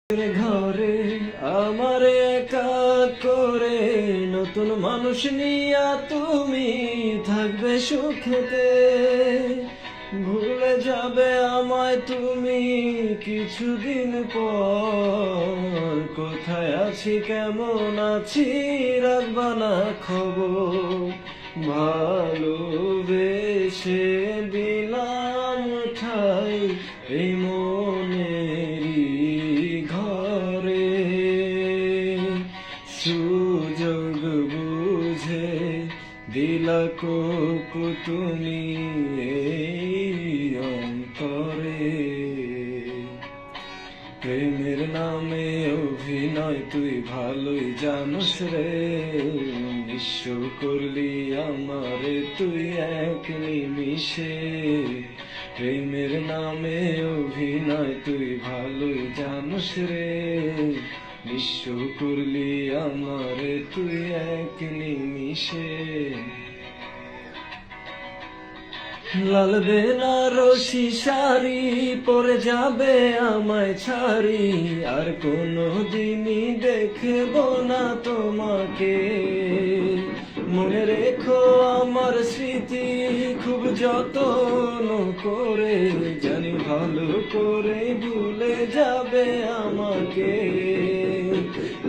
ঘরে আমার একা করে নতুন মানুষ নিয়া তুমি থাকবে সুখেতে, ভুলে যাবে আমায় তুমি কিছুদিন পর। কোথায় আছি কেমন আছি রাখবা না খবর, ভালোবেসে দিলাম ঠাই এই মনেরই ঘরে। সুযোগ বুঝে দিলা কোপ তুমি এই অন্তরে। প্রেমের নামে অভিনয় তুই ভালোই জানোস রে, নিঃস্ব করলি আমারে তুই এক নিমিষে। প্রেমের নামে অভিনয় তুই ভালোই জানোস রে, নিঃস্ব করলি আমারে তুই এক নিমিষে। লাল বেনারসি শাড়ি পরে যাবে আমায় ছাড়ি, আর কোনো দিনই দেখব না তোমাকে। মনে রেখো আমার স্মৃতি খুব যত্ন করে, জানি ভালো করে ভুলে যাবে আমাকে।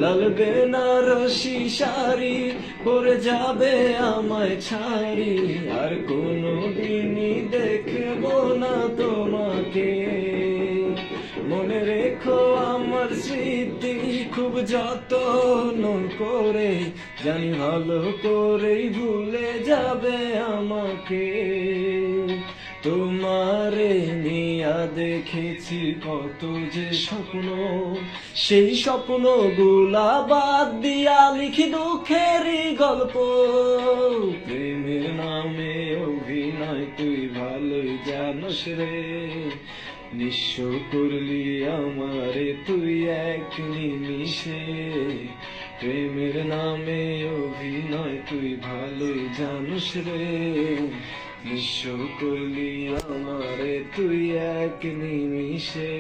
লাল বেনারসি শাড়ি পরে যাবে আমায় ছাড়ি, আর কোনো দিনই দেখব না তোমাকে। মনে রেখো আমার স্মৃতি খুব যত্ন করে, জানি ভালো করেই ভুলে যাবে আমাকে। তোমারে নিয়া দেখেছি কত যে স্বপ্ন, সেই স্বপ্নগুলা বাদ দিয়া লিখি দুঃখেরই গল্প। প্রেমের নামে অভিনয় তুই ভালোই জানোস রে, নিঃস্ব করলি আমারে তুই এক নিমিষে। প্রেমের নামে অভিনয় তুই ভালোই জানোস রে, নিঃস্ব করলি আমারে তুই এক নিমিষে।